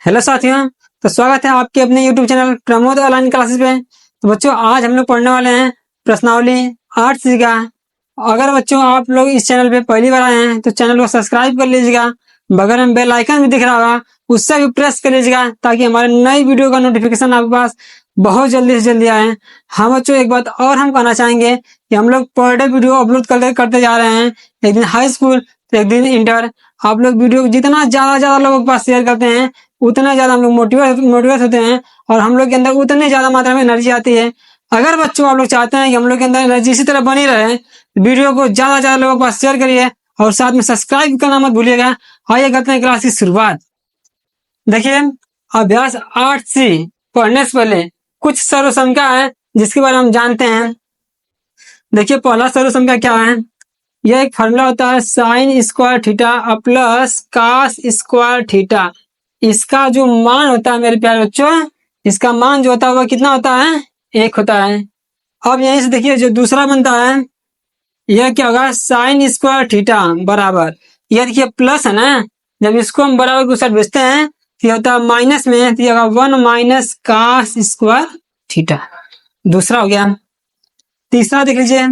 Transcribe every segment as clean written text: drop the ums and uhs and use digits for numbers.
Hello साथियों। तो स्वागत है आपके अपने YouTube channel Pramod online classes पे। तो बच्चों आज हम लोग पढ़ने वाले हैं प्रश्नावली 8C का। अगर बच्चों आप लोग इस चैनल पे पहली बार आए हैं तो चैनल को सब्सक्राइब कर लीजिएगा। बगल में बेल आइकन भी दिख रहा होगा, उससे भी प्रेस कर लीजिएगा ताकि हमारे नई वीडियो का नोटिफिकेशन आपके पास बहुत जल्दी से जल्दी आए। हाँ बच्चों, एक बात और हम कहना चाहेंगे कि हम लोग पर डे वीडियो अपलोड करते जा रहे हैं। एक दिन हाई स्कूल तो एक दिन इंटर। आप लोग वीडियो जितना ज्यादा लोगों के पास शेयर करते हैं उतना ज्यादा हम लोग मोटिवेट होते हैं और हम लोग के अंदर उतनी ज्यादा मात्रा में एनर्जी आती है। अगर बच्चों आप लोग चाहते हैं कि हम लोग के अंदर एनर्जी इसी तरह बनी रहे, वीडियो को ज्यादा लोगों के पास शेयर करिए और साथ में सब्सक्राइब करना मत भूलिएगा। आइए करते हैं क्लास की शुरुआत। देखिए, अभ्यास 8C पढ़ने से पहले कुछ सर्व संख्या है जिसके बारे में हम जानते हैं। देखिए, पहला सर्व संख्या क्या है। यह एक फॉर्मूला होता है sine square theta plus cos square theta. इसका जो मान होता है मेरे प्यारे बच्चों, इसका मान जो होता है वह कितना होता है, 1 होता है। अब यहीं से देखिए जो दूसरा बनता है यह क्या होगा, साइन स्क्वायर थीटा बराबर, यह देखिए प्लस है ना, जब इसको हम बराबर के साथ भेजते हैं तो होता है माइनस में, तो यह होगा 1 माइनस कास स्क्वायर थीटा। दूसरा हो गया। तीसरा देख लीजिए,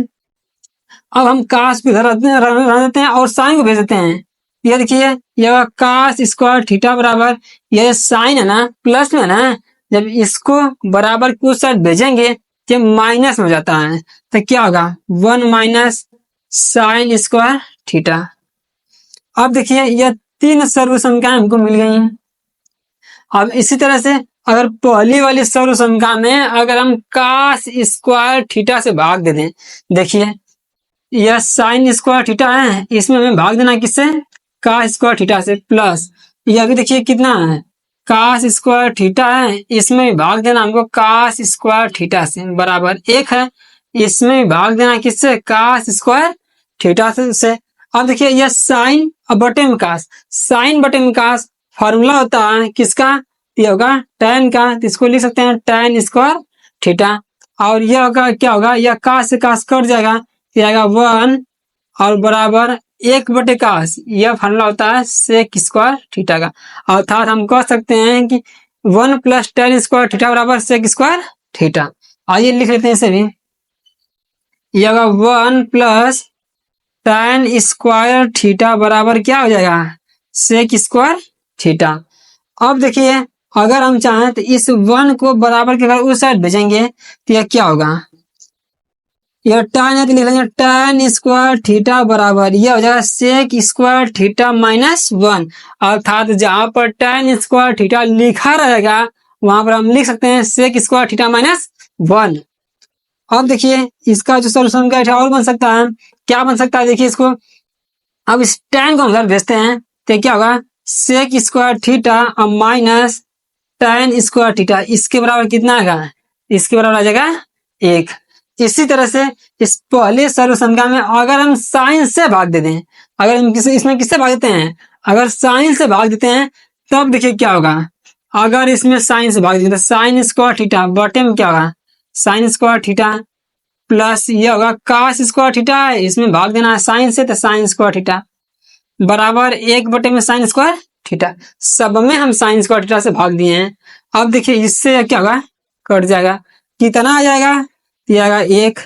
अब हम कास को इधर रख देते हैं और साइन को भेज देते हैं। ये देखिए, यह कास स्क्वायर थीटा बराबर, यह साइन है ना प्लस में ना, जब इसको बराबर की उस साइड भेजेंगे तो माइनस में हो जाता है, तो क्या होगा 1 माइनस साइन स्क्वायर थीटा। अब देखिए यह 3 सर्व संख्याएं हमको मिल गई हैं। अब इसी तरह से अगर पहली वाली सर्व संख्या में अगर हम कास स्क्वायर थीटा से भाग दे दें, देखिए यह साइन स्क्वायर थीटा है, इसमें हमें भाग देना किससे, कास स्क्वायर थीटा से, प्लस यह भी देखिए कितना है, कास स्क्वायर थीटा है, इसमें भी भाग देना हमको कास स्क्वायर थीटा से, बराबर 1 है। इसमें भी भाग देना किससे, कास स्क्वायर थीटा से। अब देखिए यह साइन और बटे में कास, साइन बटे में कास फॉर्मूला होता है किसका, यह होगा tan का, तो इसको लिख सकते हैं tan स्क्वायर थीटा। और यह होगा क्या होगा, यह कास से कास कट जाएगा, आएगा 1 और बराबर 1 बटे कास, यह फॉर्मूला होता है सेक स्क्वायर थीटा का। अर्थात हम कह सकते हैं कि 1 प्लस tan स्क्वायर थीटा बराबर सेक स्क्वायर थीटा। आइए लिख लेते हैं इसे भी, यह होगा 1 प्लस tan स्क्वायर थीटा बराबर क्या हो जाएगा, सेक स्क्वायर थीटा। अब देखिए अगर हम चाहें तो इस 1 को बराबर के उस साइड भेजेंगे तो यह क्या होगा, यह tan है तो लिख लेंगे tan स्क्वायर थीटा बराबर, यह हो जाएगा सेक स्क्वायर थीटा माइनस 1। अर्थात जहां पर tan स्क्वायर थीटा लिखा रहेगा वहां पर हम लिख सकते हैं सेक स्क्वायर थीटा माइनस 1। अब देखिए इसका जो सोल्यूशन का और बन सकता है, क्या बन सकता है, देखिए इसको अब इस tan को हम उधर भेजते हैं तो क्या होगा, सेक स्क्वायर थीटा और माइनस tan स्क्वायर थीटा, इसके बराबर कितना आएगा, इसके बराबर आ जाएगा 1। इसी तरह से इस पहले सर्व संख्या में अगर हम साइन से भाग दे दें, अगर हम इसमें किससे भाग देते हैं, अगर साइन से भाग देते हैं तब देखिए क्या होगा, अगर इसमें साइन से भाग देते हैं साइन स्क्वायर थीटा बटे में क्या होगा, साइन स्क्वायर थीटा प्लस ये होगा कास स्क्वायर थीटा है, इसमें भाग देना है साइन से तो साइन स्क्वायर थीटा बराबर 1 बटे में साइन स्क्वायर थीटा। सब में हम साइन स्क्वायर थीटा से भाग दिए हैं। अब देखिए इससे क्या होगा, कट जाएगा, कितना आ जाएगा, आएगा 1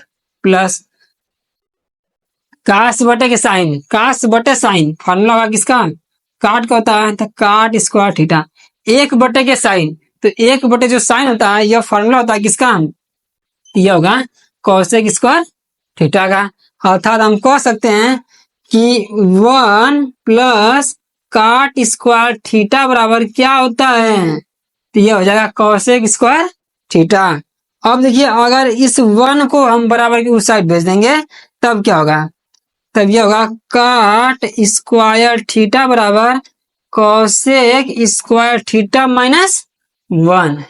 प्लस कास बटे के साइन, कास बटे साइन फॉर्मूला होगा किसका, काट का होता है तो काट स्क्वायर थीटा, 1 बटे के साइन, तो 1 बटे जो साइन होता है यह फॉर्मूला होता है किसका, यह होगा कोसेक स्क्वायर थीटा का। अर्थात हम कह सकते हैं कि 1 प्लस काट स्क्वायर थीटा बराबर क्या होता है, तो यह हो जाएगा कोसेक स्क्वायर थीटा। अब देखिए अगर इस 1 को हम बराबर की उस साइड भेज देंगे तब क्या होगा, तब यह होगा काट स्क्वायर थीटा बराबर कोसेक स्क्वायर थीटा माइनस 1।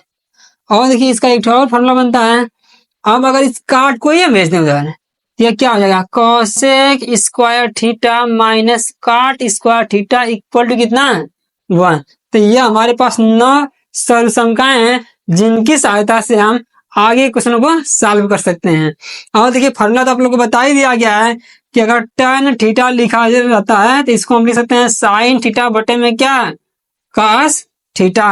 और देखिए इसका एक और फॉर्मूला बनता है, अब अगर इस काट को ये भेज दें उधर तो यह क्या हो जाएगा, cosec square theta minus cot square theta equal to कितना 1। तो यह हमारे पास 9 सर्व संख्याएं हैं जिनकी सहायता से हम आगे क्वेश्चनों को सॉल्व कर सकते हैं। और देखिए फॉर्मूला तो आप लोगों को बता ही दिया गया है कि अगर tan थीटा लिखा रहता है तो इसको हम लिख सकते हैं साइन थीटा बटे में क्या, कास थीटा।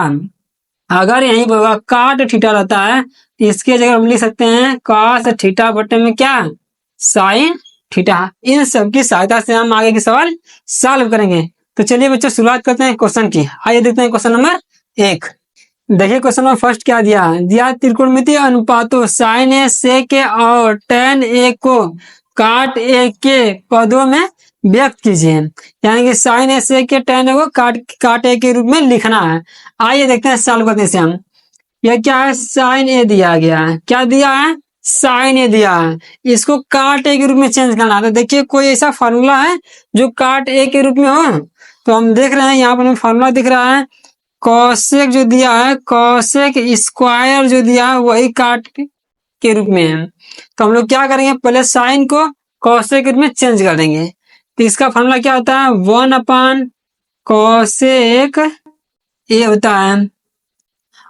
अगर यहीं पर होगा काट थीटा रहता है, इसके जगह हम लिख सकते हैं कॉस थीटा बटे में क्या, साइन थीटा। इन सब की सहायता से हम आगे के सवाल सॉल्व करेंगे। तो चलिए बच्चों शुरुआत करते हैं क्वेश्चन की। आइए देखते हैं क्वेश्चन नंबर 1। देखिए क्वेश्चन नंबर फर्स्ट क्या दिया त्रिकोणमितीय अनुपातों साइन ए सेक ए और टेन ए को काट ए के पदों में व्यक्त कीजिए। यानी कि साइन ए सेक ए टेन ए को काट ए के रूप में लिखना है। आइए देखते हैं सॉल्व करने से हम। यह क्या है, साइन ए दिया गया है। क्या दिया है, साइन ए दिया है। इसको काट ए के रूप में चेंज करना है। तो देखिए कोई ऐसा फॉर्मूला है जो काट ए के रूप में हो। तो हम देख रहे हैं यहाँ पर हमें फॉर्मूला दिख रहा है, कॉसेक जो दिया है, कॉसेक स्क्वायर जो दिया है वही काट के रूप में है। तो हम लोग क्या करेंगे, पहले साइन को कॉसेक के रूप में चेंज कर देंगे। तो इसका फॉर्मूला क्या होता है, 1/कॉसेक ए होता है।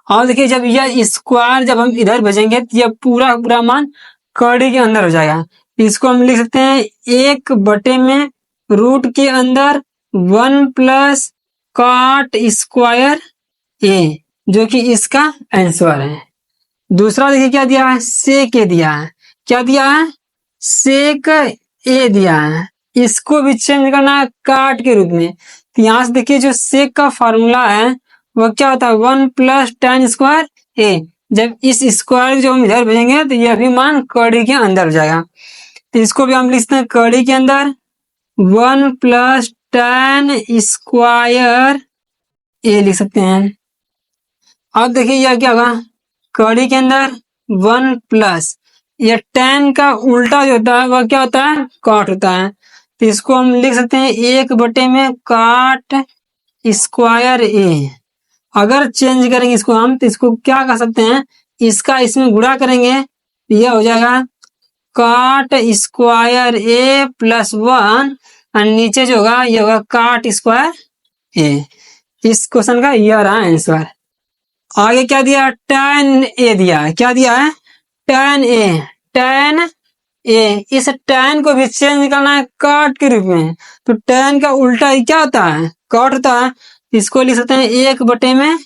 और देखिए जब यह स्क्वायर जब हम इधर भेजेंगे तो यह पूरा पूरा मान कड़ी के अंदर हो जाएगा। इसको हम लिख सकते हैं 1/में रूट के अंदर 1 + काट स्क्वायर ए, जो कि इसका आंसर है। दूसरा देखिए क्या दिया है, सेक ए दिया है। क्या दिया है, सेक ए दिया है। इसको भी चेंज करना है काट के रूप में। तो यहाँ से देखिए जो सेक का फॉर्मूला है वो क्या होता है, 1 + tan स्क्वायर ए। जब इस स्क्वायर जो हम इधर भेजेंगे तो यह भी मान कड़ी के अंदर हो जाएगा। तो इसको भी हम लिखते हैं कड़ी के अंदर 1 + tan स्क्वायर ए लिख सकते हैं। अब देखिए यह क्या होगा, कड़ी के अंदर 1 + यह tan का उल्टा जो होता है वह क्या होता है, काट होता है। तो इसको हम लिख सकते हैं 1/में काट स्क्वायर ए। अगर चेंज करेंगे इसको हम तो इसको क्या कर सकते हैं, इसका इसमें गुणा करेंगे, यह हो जाएगा काट स्क्वायर ए + 1 और नीचे जो होगा ये होगा काट स्क्वायर ए। इस क्वेश्चन का यह रहा आंसर। आगे क्या दिया, tan ए दिया है। क्या दिया है, tan ए। tan ए, इस tan को भी चेंज करना है काट के रूप में। तो tan का उल्टा ही क्या होता है, काट होता है। इसको लिख सकते हैं 1/में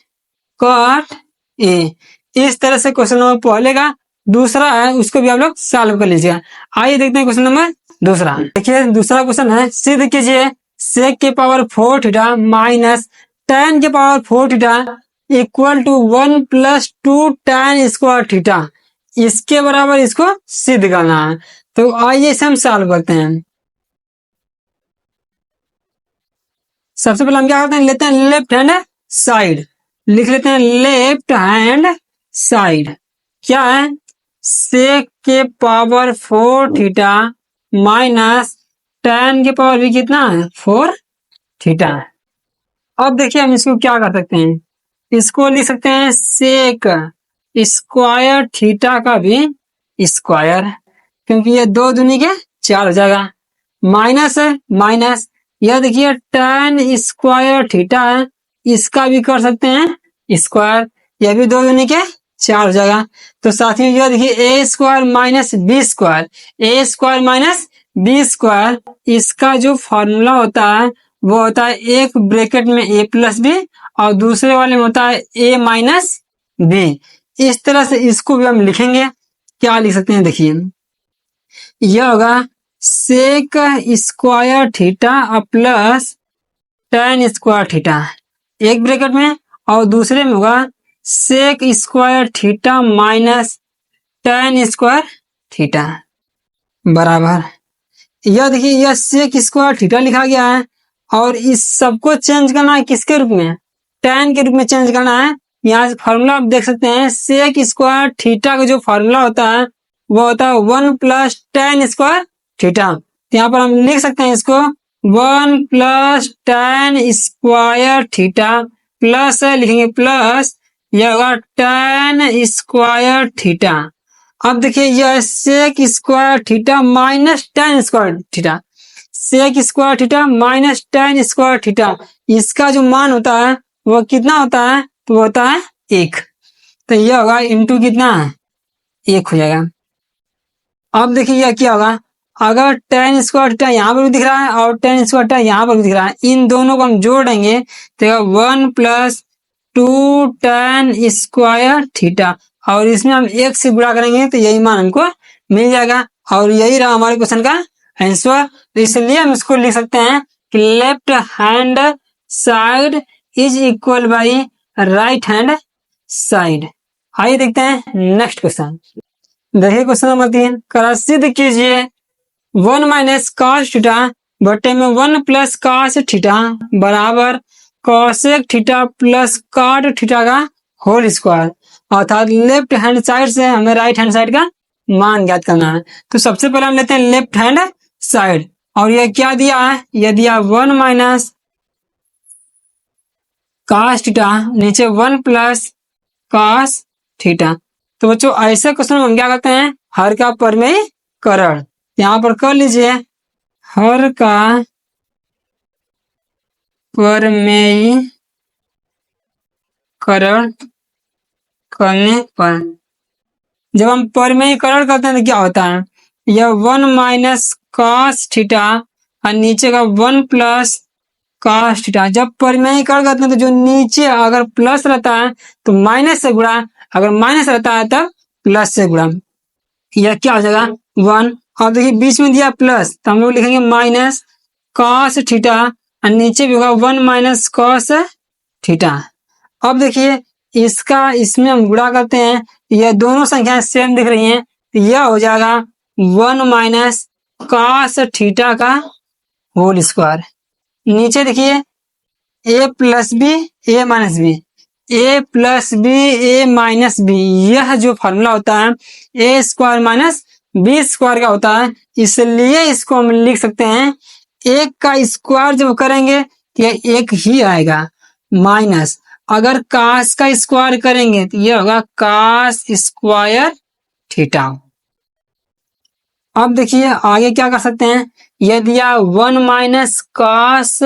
काट ए। इस तरह से क्वेश्चन नंबर पहले का दूसरा है उसको भी आप लोग सॉल्व कर लीजिएगा। आइए देखते हैं क्वेश्चन नंबर दूसरा। देखिए दूसरा क्वेश्चन है, सिद्ध कीजिए सेक के पावर 4 थीटा माइनस tan के power 4 theta equal to 1 + 2 tan square theta. इसके बराबर इसको सिद्ध करना है। तो आइए इसे हम सॉल्व करते हैं। सबसे पहले हम क्या करते हैं, लेते हैं लेफ्ट हैंड साइड। लिख लेते हैं लेफ्ट हैंड साइड। क्या है, सेक के पावर 4 थीटा माइनस tan के पावर भी कितना है, 4 थीटा। अब देखिए हम इसको क्या कर सकते हैं, इसको लिख सकते हैं सेक स्क्वायर थीटा का भी स्क्वायर, क्योंकि ये 2 दूनी के 4 हो जाएगा। माइनस है माइनस, यह देखिए tan स्क्वायर थीटा है, इसका भी कर सकते हैं स्क्वायर, यह भी 2 दूनी के 4 हो जाएगा। तो साथियों यह देखिए a² - b², a² - b², इसका जो फॉर्मूला होता है वो होता है एक ब्रैकेट में a + b और दूसरे वाले में होता है a - b। इस तरह से इसको भी हम लिखेंगे। क्या लिख सकते हैं, देखिए यह होगा sec square theta plus tan square theta एक ब्रैकेट में, और दूसरे में होगा sec square theta minus tan square theta बराबर। यह देखिए यह सेक स्क्वायर थीटा लिखा गया है और इस सबको चेंज करना है किसके रूप में, tan के रूप में चेंज करना है। यहाँ से फॉर्मूला आप देख सकते हैं, सेक स्क्वायर थीटा का जो फॉर्मूला होता है वो होता है 1 + tan स्क्वायर थीटा। तो यहाँ पर हम लिख सकते हैं इसको 1 + tan स्क्वायर थीटा प्लस लिखेंगे प्लस यह होगा tan स्क्वायर थीटा। अब देखिए यह sec square theta minus tan square theta, sec square theta minus tan square theta, इसका जो मान होता है वो कितना होता है, तो होता है 1। तो यह होगा इंटू कितना, 1 हो जाएगा। अब देखिए यह क्या होगा, अगर tan स्क्वायर थीटा यहाँ पर भी दिख रहा है और tan स्क्वायर थीटा यहाँ पर भी दिख रहा है, इन दोनों को हम जोड़ देंगे तो 1 + टू tan स्क्वायर थीटा, और इसमें हम 1 से गुणा करेंगे तो यही मान हमको मिल जाएगा, और यही रहा हमारे क्वेश्चन का आंसर। तो इसलिए हम इसको लिख सकते हैं कि left hand side is equal by right hand side. आइए देखते हैं नेक्स्ट क्वेश्चन। देखिए क्वेश्चन नंबर 3, करा सिद्ध कीजिए 1 माइनस कॉस थीटा बटे में 1 प्लस कॉस थीटा बराबर cosec theta plus cot theta का होल स्क्वायर। अर्थात लेफ्ट हैंड साइड से हमें राइट हैंड साइड का मान ज्ञात करना है। तो सबसे पहले हम लेते हैं लेफ्ट हैंड साइड, और ये क्या दिया है, ये दिया 1 माइनस कॉस थीटा, नीचे 1 प्लस कॉस थीटा। तो बच्चों ऐसे क्वेश्चन में हम क्या करते हैं, हर का परमेयीकरण। यहाँ पर कर लीजिए, हर का परमेयीकरण करने पर, जब हम परमेयीकरण करते हैं तो क्या होता है, यह 1 माइनस कॉस थीटा और नीचे का 1 प्लस कॉस थीटा। जब परमेयीकरण करते हैं तो जो नीचे अगर प्लस रहता है तो माइनस से गुणा, अगर माइनस रहता है तब प्लस से गुणा, यह क्या हो जाएगा 1। और देखिए बीच में दिया प्लस तो हम लोग लिखेंगे माइनस कॉस थीटा, और नीचे भी होगा 1 माइनस कॉस थीटा। अब देखिए इसका इसमें हम गुणा करते हैं, यह दोनों संख्याएं सेम दिख रही हैं, तो यह हो जाएगा 1 माइनस कॉस थीटा का होल स्क्वायर। नीचे देखिए a plus B A minus B, A plus B A minus B, यह जो फॉर्मूला होता है A square minus B square का होता है, इसलिए इसको हम लिख सकते हैं एक का स्क्वायर जब करेंगे तो यह एक ही आएगा, माइनस अगर कास का स्क्वायर करेंगे तो यह होगा कास स्क्वायर थीटा। अब देखिए आगे क्या कर सकते हैं, यह दिया 1 माइनस कॉस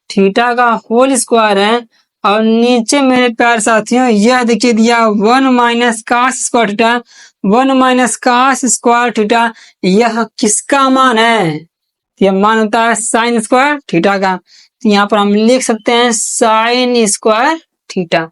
थीटा का होल स्क्वायर है, और नीचे मेरे प्यारे साथियों यह देखिए दिया 1 minus cos square theta. 1 minus cos square theta यह किसका मान है, यह मान होता है साइन स्क्वायर थीटा का। तो यहाँ पर हम लिख सकते हैं साइन स्क्वायर थीटा।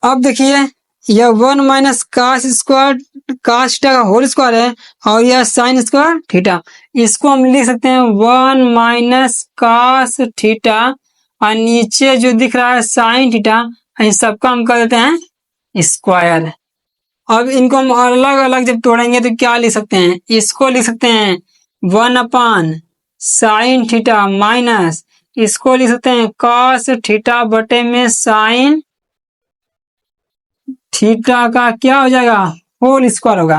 अब देखिए यह 1 minus cos square cos theta का होल स्क्वायर है, और यह साइन स्क्वायर थीटा, इसको हम लिख सकते हैं 1 माइनस कॉस थीटा, और नीचे जो दिख रहा है साइन थीटा, इन सबका हम कर देते हैं स्क्वायर। अब इनको हम अलग अलग जब तोड़ेंगे तो क्या लिख सकते हैं, इसको लिख सकते हैं 1 अपान साइन थीटा माइनस, इसको लिख सकते हैं कॉस थीटा बटे में साइन थीटा का क्या हो जाएगा होल स्क्वायर होगा।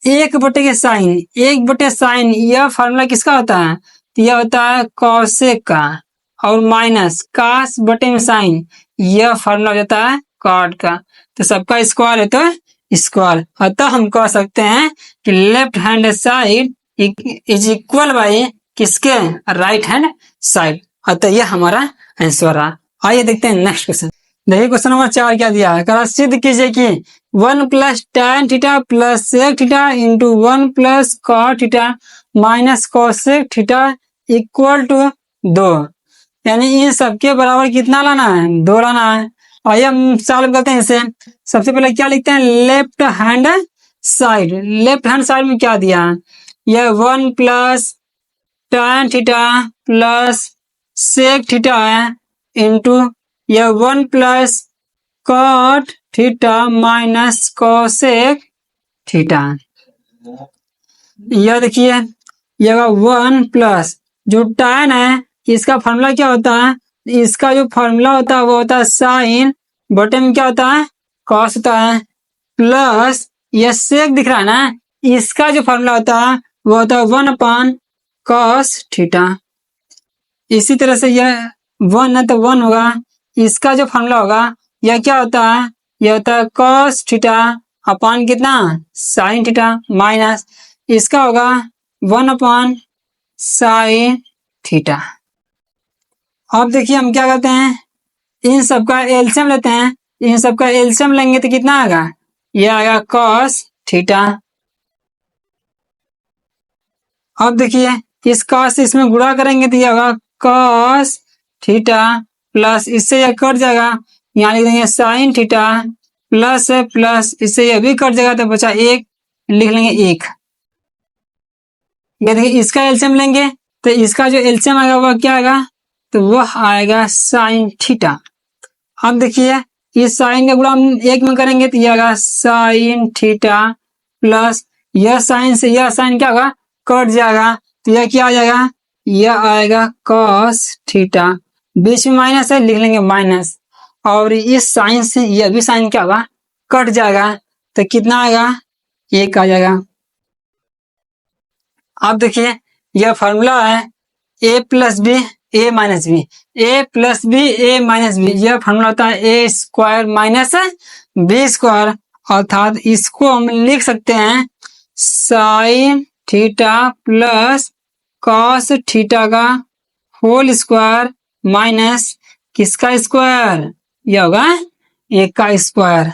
1 बटे के साइन, 1 बटे साइन, यह फार्मूला किसका होता है, तो यह होता है कॉसेक का, और माइनस कास बटे में साइन, यह फार्मूला हो जाता है कॉट का। तो सबका स्क्वायर है तो स्क्वायर, अतः हम कह सकते हैं कि left hand side is equal by किसके, राइट हैंड साइड। अतः यह हमारा आंसर रहा। आइए देखते हैं नेक्स्ट क्वेश्चन। देखिए क्वेश्चन नंबर 4 क्या दिया है, करा सिद्ध कीजिए कि 1 plus tan theta plus sec theta into 1 plus cot theta minus cosec theta equal to 2, यानी इन सबके बराबर कितना लाना है, 2 लाना है। आइए हम सॉल्व करते हैं इसे। सबसे पहले क्या लिखते हैं, left hand side. Left hand side में क्या दिया है, यह 1 plus tan theta plus sec theta है इंटू यह 1 plus cot theta minus cosec theta. यह देखिए यह 1 प्लस जो tan है इसका फॉर्मूला क्या होता है, इसका जो फॉर्मूला होता है वो होता है साइन बटे में क्या होता है कॉस होता है, प्लस यह सेक दिख रहा है ना, इसका जो फॉर्मूला होता है वो होता है 1 अपान कॉस थीटा। इसी तरह से यह 1 है तो 1 होगा, इसका जो फॉर्मूला होगा यह क्या होता है, यह होता है कॉस थीटा अपान कितना साइन थीटा माइनस इसका होगा 1 अपान साइन थीटा। अब देखिए हम क्या करते हैं, इन सबका एलसीएम लेते हैं, इन सबका एलसीएम लेंगे तो कितना आएगा, यह आएगा कॉस थीटा। अब देखिए इस cos से इसमें गुणा करेंगे तो यह होगा cos थीटा प्लस इससे यह कट जाएगा, यहाँ लिख देंगे sin थीटा प्लस प्लस इससे यह भी कट जाएगा तो बचा एक, लिख लेंगे एक। ये देखिए इसका एलसीएम लेंगे तो इसका जो एलसीएम आएगा वह क्या आएगा, तो वह आएगा sin थीटा। अब देखिए इस साइन का गुणा हम एक में करेंगे तो यह आएगा sin थीटा प्लस यह साइन से यह साइन क्या होगा, कट जाएगा तो यह क्या आ जाएगा, यह आएगा cos थीटा, बीच में माइनस है लिख लेंगे माइनस, और इस साइन से यह भी साइन क्या होगा, कट जाएगा तो कितना आएगा, एक आ जाएगा। अब देखिए यह फॉर्मूला है a plus B A minus B, A plus B A minus B, यह फॉर्मूला होता है A square minus B square, अर्थात इसको हम लिख सकते हैं sine theta plus cos theta का होल स्क्वायर माइनस किसका स्क्वायर, यह होगा एक का स्क्वायर।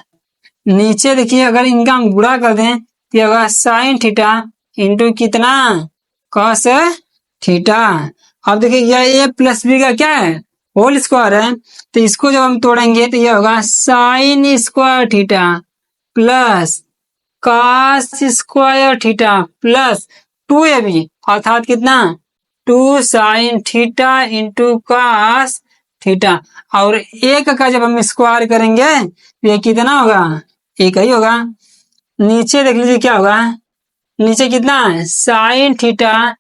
नीचे देखिए अगर इनका हम गुणा कर दें तो यह होगा साइन थीटा इंटू कितना, कॉस थीटा। अब देखिए यह ए प्लस बी का क्या है, होल स्क्वायर है, तो इसको जब हम तोड़ेंगे तो यह होगा sign square theta plus cos square theta plus 2ab, अर्थात कितना 2 sine theta into cos theta, और एक का जब हम स्क्वायर करेंगे तो यह कितना होगा, एक ही होगा। नीचे देख लीजिए क्या होगा, नीचे कितना है साइन थीटा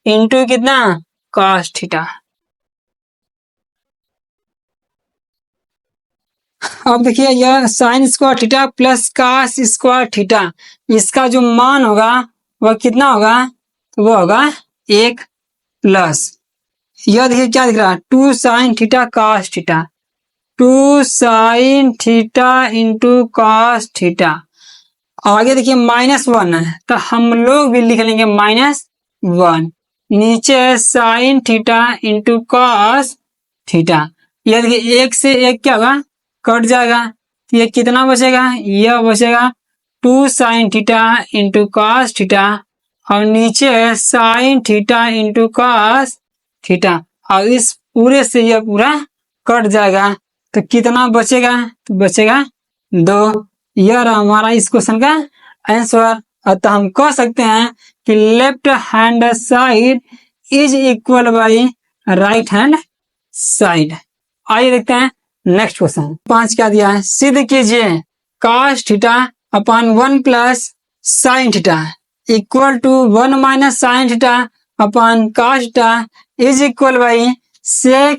इंटू कितना कॉस थीटा। अब देखिए यह sign square theta plus cos square theta, इसका जो मान होगा वह कितना होगा, तो वह होगा एक प्लस यह देखिए क्या दिख रहा है 2 sine theta cos theta, 2 sine theta into cos theta. आगे देखिए -1 है तो हम लोग भी लिख लेंगे -1, नीचे sine theta into cos theta, यह देखिए एक से एक क्या होगा, कट जाएगा तो ये कितना बचेगा, यह बचेगा 2 sine theta into cos theta, और नीचे sine theta into cos theta, और इस पूरे से यह पूरा कट जाएगा तो कितना बचेगा, तो बचेगा 2। यह रहा हमारा इस क्वेश्चन का आंसर। अतः हम कह सकते हैं कि left hand side is equal by right hand side. आइए देखते हैं नेक्स्ट क्वेश्चन। 5 क्या दिया है, सिद्ध कीजिए cos theta upon 1 plus sine theta equal to 1 minus sine theta upon cos theta is equal by sec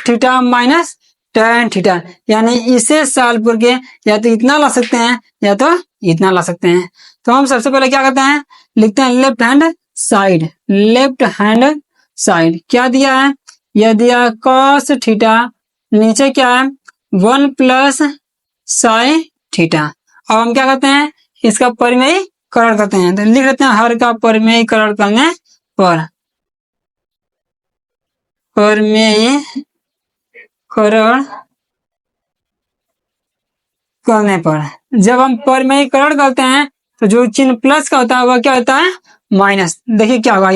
theta minus tan theta, यानी इसे सॉल्व करके या तो इतना ला सकते हैं या तो इतना ला सकते हैं। तो हम सबसे पहले क्या करते हैं, लिखते हैं left hand side, left hand side क्या दिया है, यह दिया cos थीटा, नीचे क्या है 1 प्लस साइन थीटा। अब हम क्या करते हैं, इसका परिमेयीकरण करते हैं, तो लिख लेते हैं हर का परिमेयीकरण करने पर, परिमेयीकरण करने पर जब हम परिमेयीकरण करते हैं तो जो चिन्ह प्लस का होता है वह क्या होता है माइनस। देखिए क्या होगा,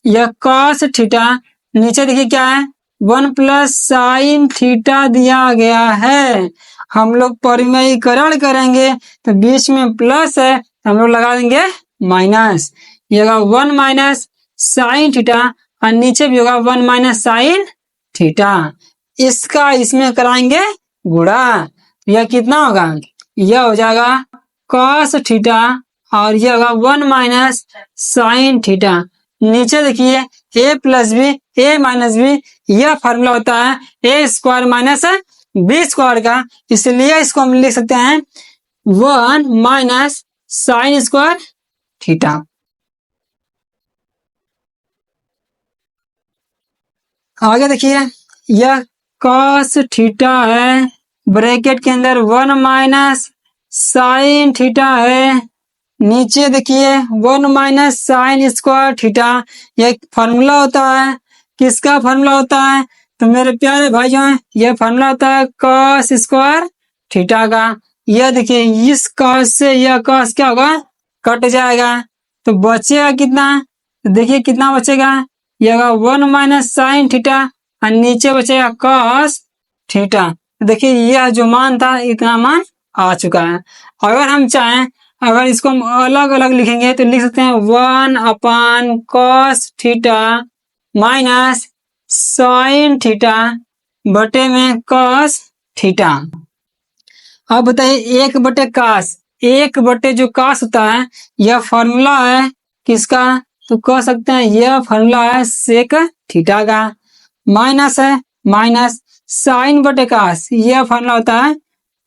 यह cos थीटा, नीचे देखिए क्या है 1 प्लस साइन थीटा दिया गया है, हम लोग परिमेयीकरण करेंगे तो बीच में प्लस है हम लोग लगा देंगे माइनस, ये होगा 1 माइनस साइन थीटा, और नीचे भी होगा 1 माइनस साइन थीटा, इसका इसमें कराएंगे गुणा, यह कितना होगा, यह हो जाएगा cos थीटा और यह होगा 1 माइनस साइन थीटा। नीचे देखिए a plus B A minus B, यह फॉर्मूला होता है A square minus B square का, इसलिए इसको हम लिख सकते हैं 1 माइनस साइन स्क्वायर थीटा। आगे देखिए यह cos थीटा है, ब्रैकेट के अंदर 1 माइनस साइन थीटा है, नीचे देखिए 1 माइनस साइन स्क्वायर थीटा, यह फॉर्मूला होता है, किसका फॉर्मूला होता है, तो मेरे प्यारे भाइयों यह फॉर्मूला होता है cos स्क्वायर थीटा का। यह देखिए इस cos से यह cos क्या होगा, कट जाएगा तो बचेगा कितना तो देखिए कितना बचेगा, ये होगा 1 माइनस साइन थीटा और नीचे बचेगा कॉस थीटा। देखिए यह जो मान था इतना मान आ चुका है। अगर हम चाहें, अगर इसको हम अलग अलग लिखेंगे तो लिख सकते हैं 1 अपान cos theta minus sine theta बटे में कॉस थीटा। अब बताइए 1/cos, 1 जो cos होता है यह फॉर्मूला है किसका, तो कह सकते हैं यह फॉर्मूला है सेक थीटा का। माइनस है माइनस साइन बटे cos, यह फॉर्मूला होता है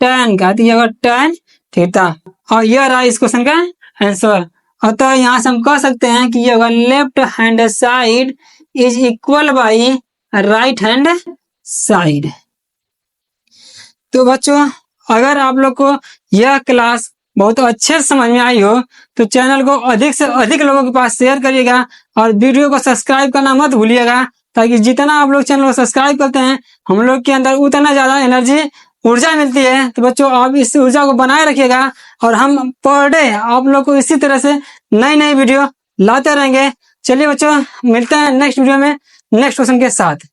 tan का, तो यह होगा tan थीटा। और यह रहा इस क्वेश्चन का आंसर। अतः यहाँ से हम कह सकते हैं कि यह होगा left hand side is equal by right hand side. तो बच्चों अगर आप लोग को यह क्लास बहुत अच्छे से समझ में आई हो तो चैनल को अधिक से अधिक लोगों के पास शेयर करिएगा और वीडियो को सब्सक्राइब करना मत भूलिएगा, ताकि जितना आप लोग चैनल को सब्सक्राइब करते हैं हम लोग के अंदर उतना ज़्यादा एनर्जी ऊर्जा मिलती है। तो बच्चों आप इस ऊर्जा को बनाए रखिएगा और हम पर डे आप लोग को इसी तरह से नई नई वीडियो लाते रहेंगे। चलिए बच्चों मिलते हैं नेक्स्ट वीडियो में नेक्स्ट क्वेश्चन के साथ।